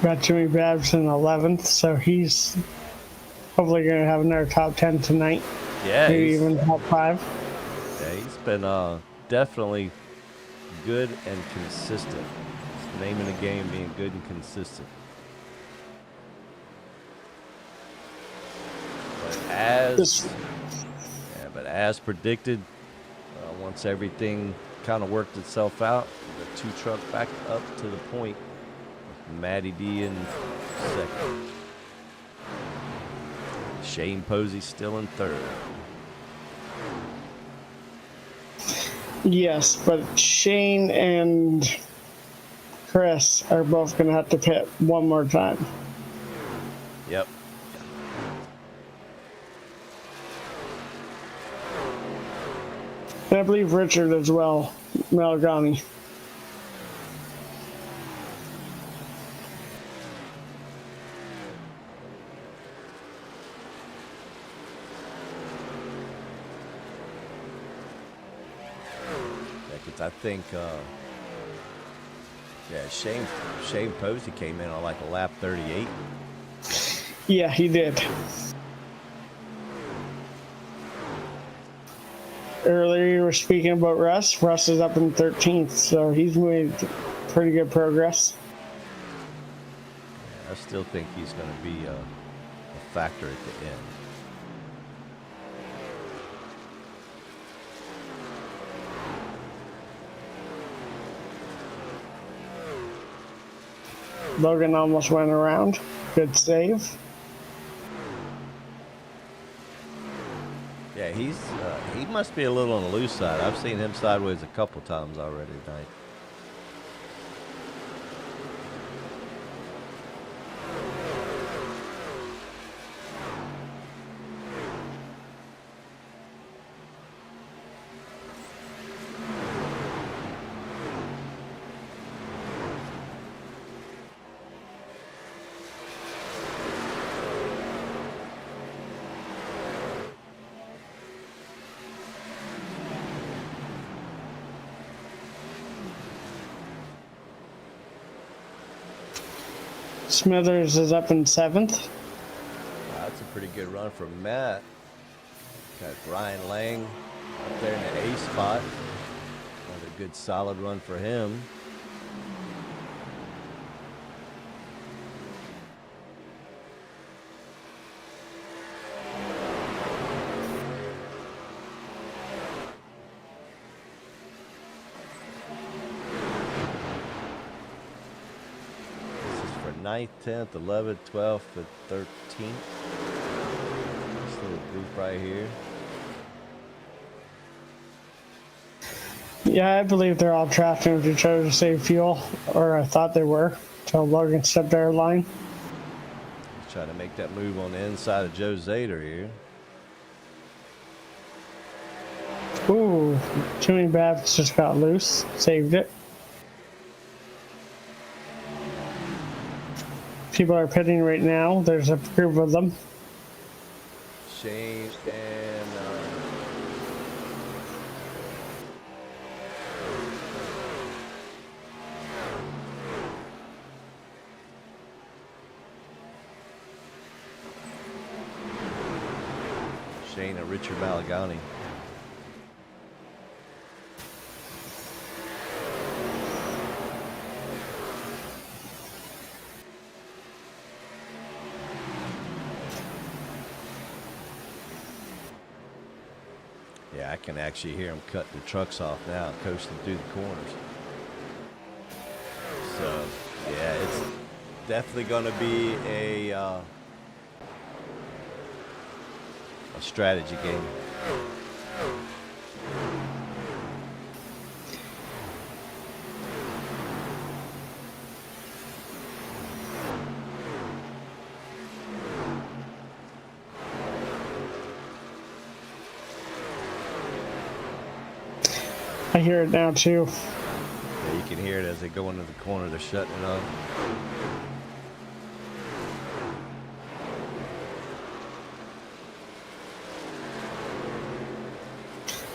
Got Jimmy Babbs in 11th, so he's hopefully going to have another top 10 tonight. Yeah, maybe even top 5. Yeah, he's been definitely good and consistent. It's the name of the game, being good and consistent. But as predicted, once everything kind of worked itself out, the 2 truck back up to the point. Matty D in second. Shane Posey still in third. Yes, but Shane and Chris are both going to have to pit one more time. Yep. And I believe Richard as well, Malagani. I think, Shane Posey came in on like a lap 38. Yeah, he did. Earlier you were speaking about Russ. Russ is up in 13th, so he's made pretty good progress. I still think he's going to be a factor at the end. Logan almost went around. Good save. Yeah, he must be a little on the loose side. I've seen him sideways a couple times already tonight. Smithers is up in 7th. That's a pretty good run from Matt. Got Brian Lang up there in the A spot. Another good solid run for him. 9th, 10th, 11th, 12th, and 13th. This little group right here. Yeah, I believe they're all drafting with each other to save fuel, or I thought they were, until Logan stepped out of line. He's trying to make that move on the inside of Joe Zader here. Ooh, Jimmy Babs just got loose, saved it. People are pitting right now. There's a group of them. Shane and Shane and Richard Malagani. Yeah, I can actually hear them cut the trucks off now, coasting through the corners. So, yeah, it's definitely going to be a strategy game. I hear it now too. Yeah, you can hear it as they go into the corner. They're shutting it up.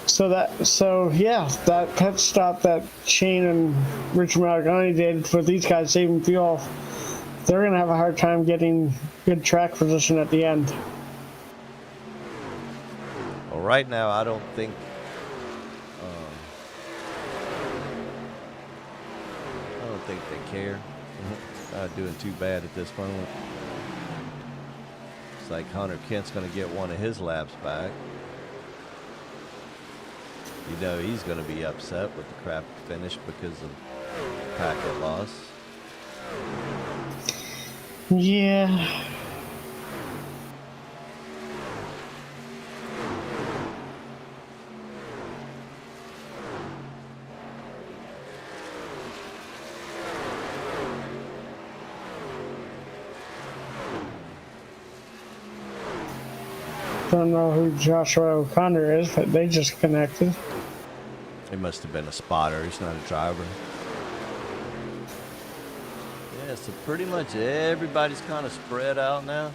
So yeah, that pit stop that Shane and Richard Malagani did for these guys saving fuel, they're gonna have a hard time getting good track position at the end. Well, right now, I don't think they care. Not doing too bad at this moment. It's like Hunter Kent's going to get one of his laps back. You know he's going to be upset with the crap finish because of packet loss. Yeah. Don't know who Joshua O'Connor is, but they just connected. He must have been a spotter. He's not a driver. Yeah, so pretty much everybody's kind of spread out now.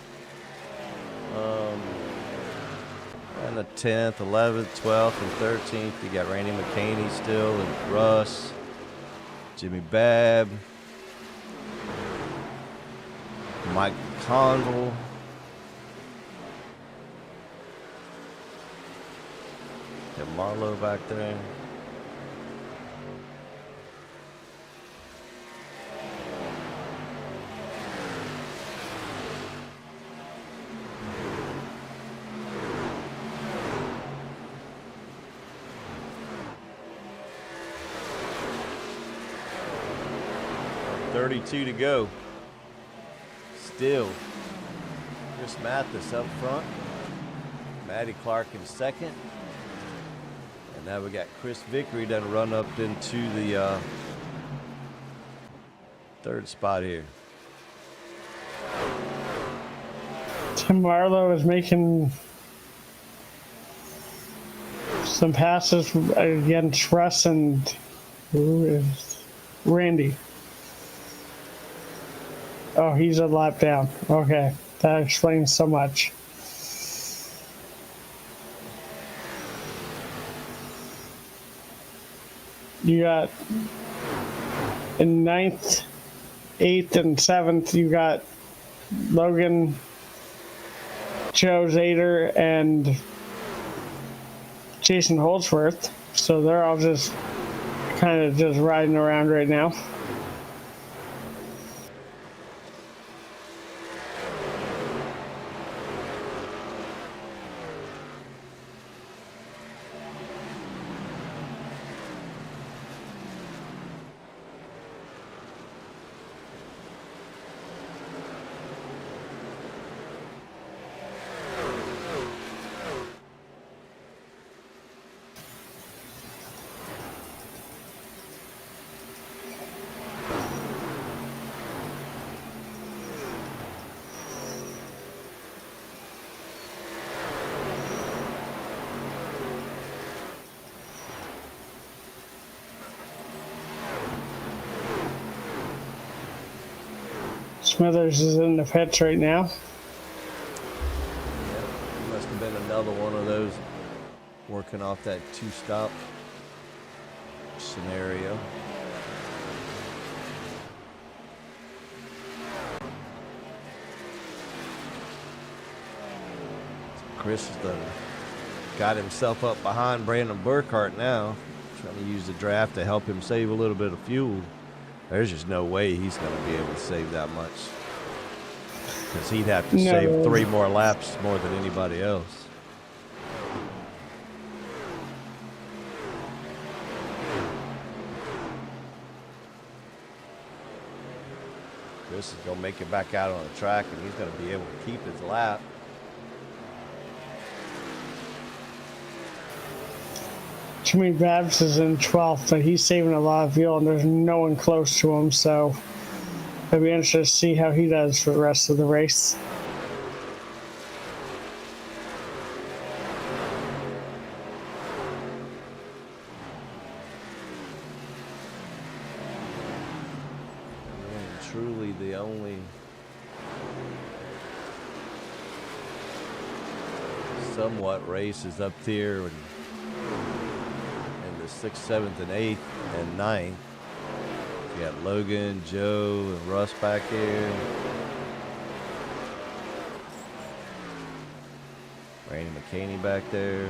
And the 10th, 11th, 12th, and 13th, you got Randy McCaney still, and Russ, Jimmy Babb, Mike Conville. Got Marlowe back there. .32 to go. Still, Chris Mathis up front. Matty Clark in second. And now we got Chris Vickery done run up into the third spot here. Tim Marlowe is making some passes against Russ and who is Randy. Oh, he's a lap down. Okay, that explains so much. You got in 9th, 8th, and 7th, you got Logan, Joe Zader, and Jason Holdsworth. So they're all just kind of just riding around right now. Smithers is in the pits right now. Yep, must have been another one of those working off that two-stop scenario. Chris has got himself up behind Brandon Burkhart now, trying to use the draft to help him save a little bit of fuel. There's just no way he's going to be able to save that much, because he'd have to save 3 more laps more than anybody else. Chris is going to make it back out on the track, and he's going to be able to keep his lap. Jimmy Babs is in 12th, but he's saving a lot of fuel, and there's no one close to him, so it'll be interesting to see how he does for the rest of the race. And truly the only somewhat race is up there, and 6th, 7th, and 8th, and 9th. You got Logan, Joe, and Russ back here. Randy McCaney back there.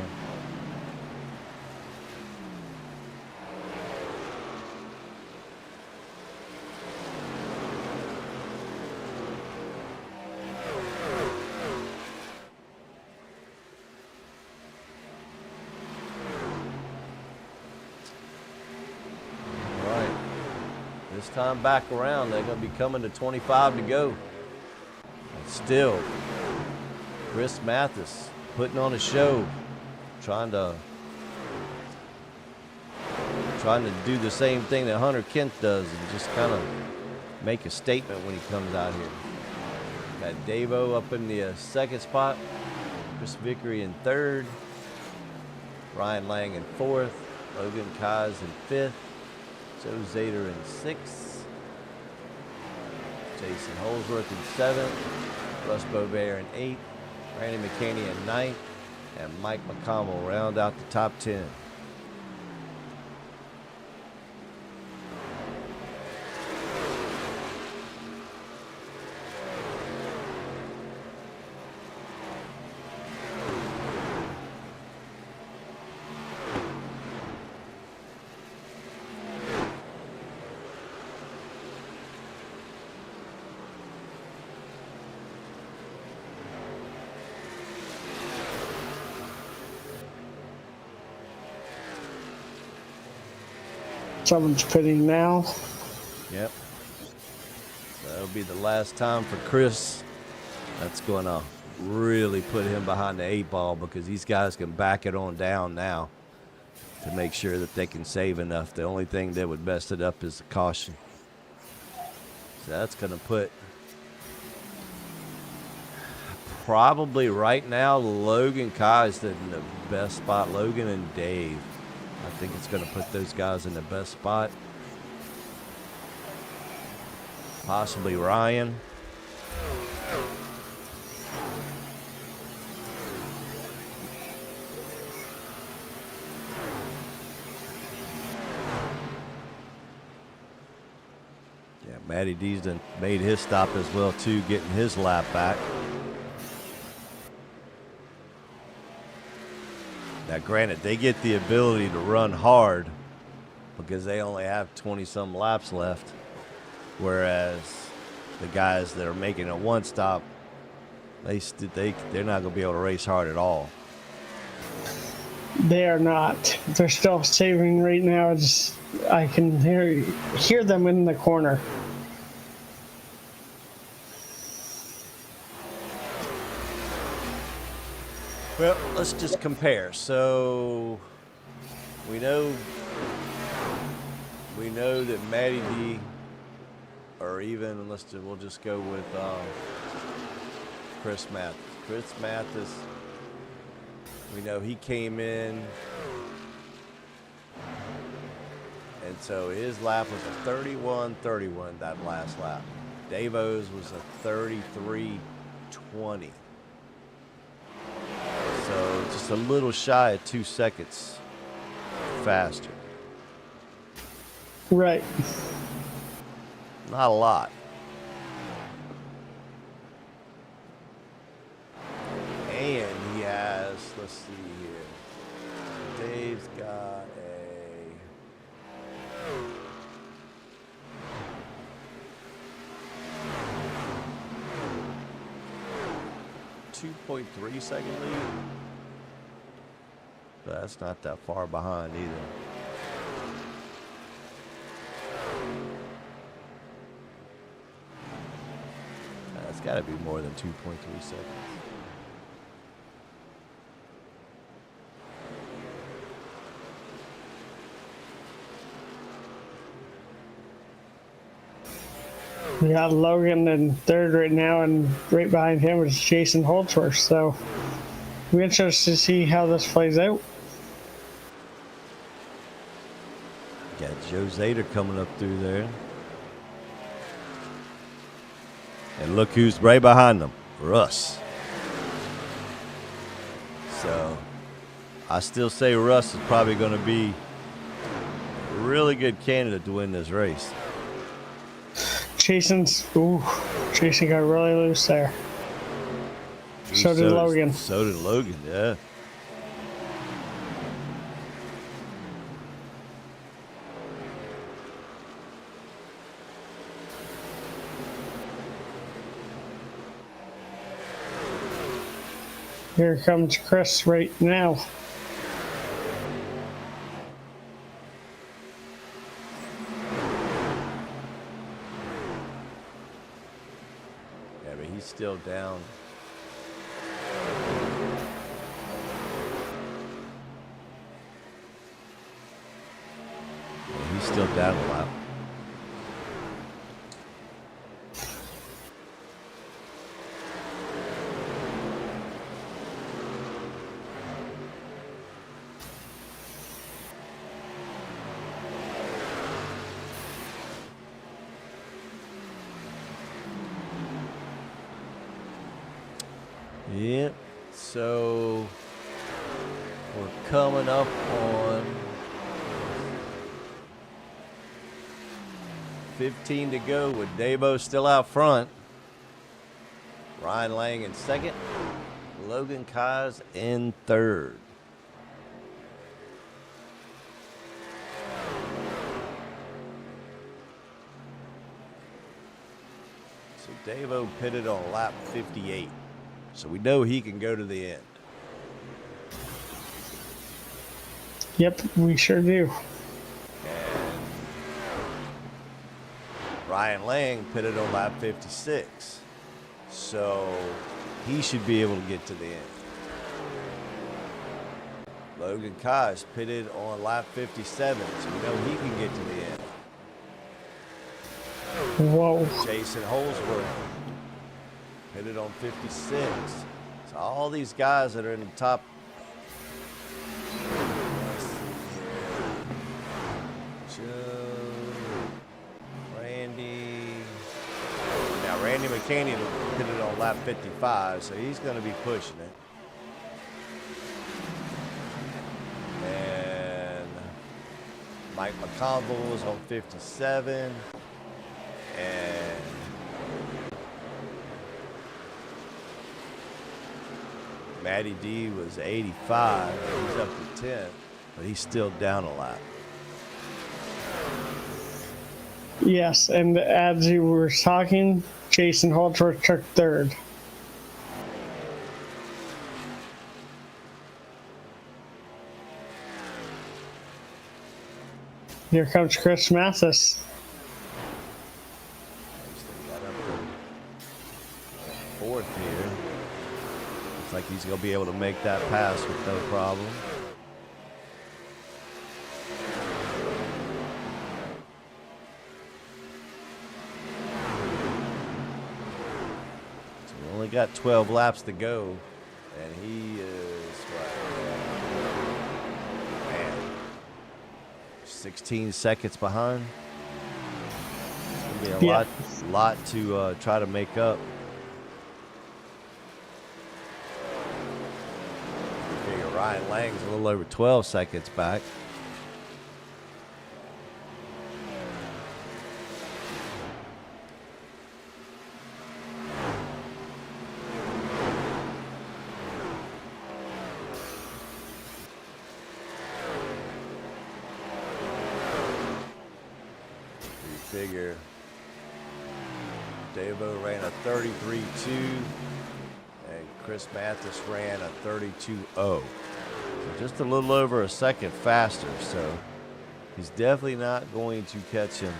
This time back around, they're going to be coming to 25 to go. And still, Chris Mathis putting on a show, trying to do the same thing that Hunter Kent does, and just kind of make a statement when he comes out here. Got Davo up in the 2nd spot, Chris Vickery in 3rd, Ryan Lang in 4th, Logan Kaz in 5th. Joe Zader in 6th, Jason Holsworth in 7th, Russ Beauvais in 8th, Randy McCaney in 9th, and Mike McConnell round out the top 10. Someone's pitting now. Yep. So that'll be the last time for Chris. That's going to really put him behind the 8 ball, because these guys can back it on down now to make sure that they can save enough. The only thing that would mess it up is the caution. So that's going to put probably right now Logan Kai is in the best spot. Logan and Dave. I think it's going to put those guys in the best spot. Possibly Ryan. Yeah, Matty D's done made his stop as well too, getting his lap back. Now, granted, they get the ability to run hard because they only have 20-some laps left, whereas the guys that are making a one stop, they're not going to be able to race hard at all. They are not. They're still saving right now. I can hear them in the corner. Well, let's just compare. So we know that Matty D, or even we'll just go with Chris Mathis. Chris Mathis, we know he came in, and so his lap was a 31-31 that last lap. Davo's was a 33:20. So just a little shy of 2 seconds faster. Right. Not a lot. And he has, let's see here. Dave's got a 2.3 second lead. But that's not that far behind either. That's got to be more than 2.3 seconds. We got Logan in third right now, and right behind him is Jason Holdsworth. So we're interested to see how this plays out. Got Joe Zader coming up through there. And look who's right behind them. Russ. So I still say Russ is probably going to be a really good candidate to win this race. Jason got really loose there. So did Logan. So did Logan, yeah. Here comes Chris right now. Yeah, but he's still down. Yeah, he's still down a lot. Yep. So we're coming up on 15 to go with Davo still out front. Ryan Lang in second. Logan Kaz in third. So Davo pitted on lap 58. So we know he can go to the end. Yep, we sure do. And Ryan Lang pitted on lap 56. So he should be able to get to the end. Logan Kosh pitted on lap 57. So we know he can get to the end. Whoa. Jason Holdsworth pitted on 56. So all these guys that are in the top. Joe, Randy. Now Randy McCaney pitted on lap 55, so he's going to be pushing it. And Mike McConville was on 57. And Matty D was 85. He's up to 10, but he's still down a lot. Yes, and as you were talking, Jason Holdsworth took third. Here comes Chris Mathis. Fourth here. Looks like he's going to be able to make that pass with no problem. So we only got 12 laps to go, and he is, man, 16 seconds behind. It's going be a Yeah. lot to try to make up. Figure Ryan Lang's a little over 12 seconds back. Figure Davo ran a 33.2 and Chris Mathis ran a 32.0. So just a little over a second faster. So he's definitely not going to catch him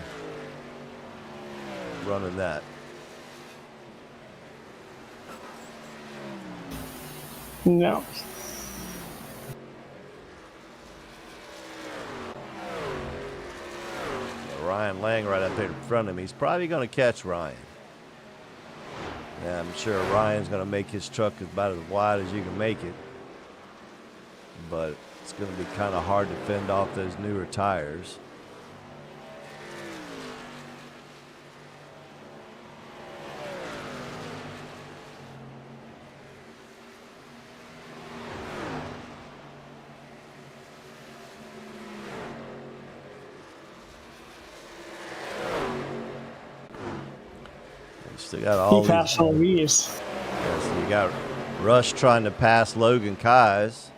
running that. No. Ryan Lang right up there in front of him. He's probably going to catch Ryan. Yeah, I'm sure Ryan's going to make his truck about as wide as you can make it. But it's going to be kind of hard to fend off those newer tires. Still got all He passed all these. Yeah, so you got Rush trying to pass Logan Kais.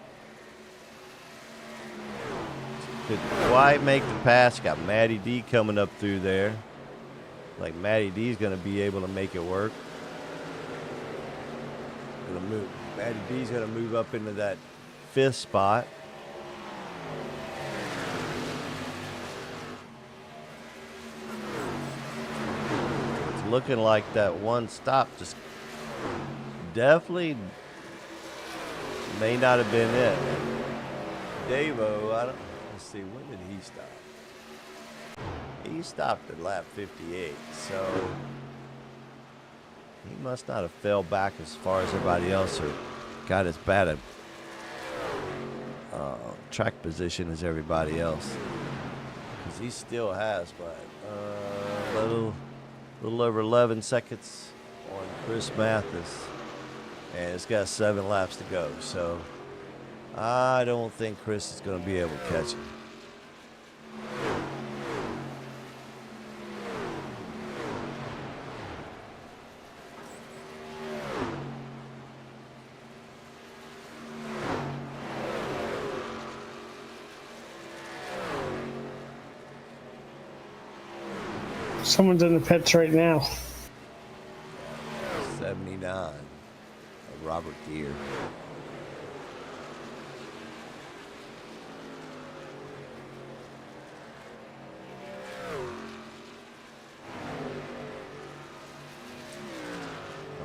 Couldn't quite make the pass. Got Matty D coming up through there. Like Matty D's going to be able to make it work. Matty D's going to move up into that 5th spot. Looking like that one stop just definitely may not have been it. Davo, let's see, when did he stop? He stopped at lap 58, so he must not have fell back as far as everybody else or got as bad a track position as everybody else. Because he still has, but little over 11 seconds on Chris Mathis, and it's got 7 laps to go, so I don't think Chris is going to be able to catch him. Someone's in the pits right now. 79, Robert Gear.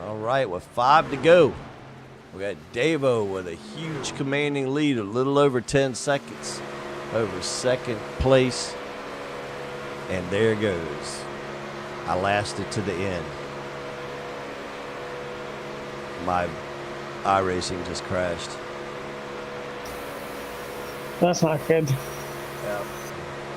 All right, with 5 to go, we got Davo with a huge commanding lead, a little over 10 seconds over second place. And there it goes. I lasted to the end. My iRacing just crashed. That's not good. Yeah.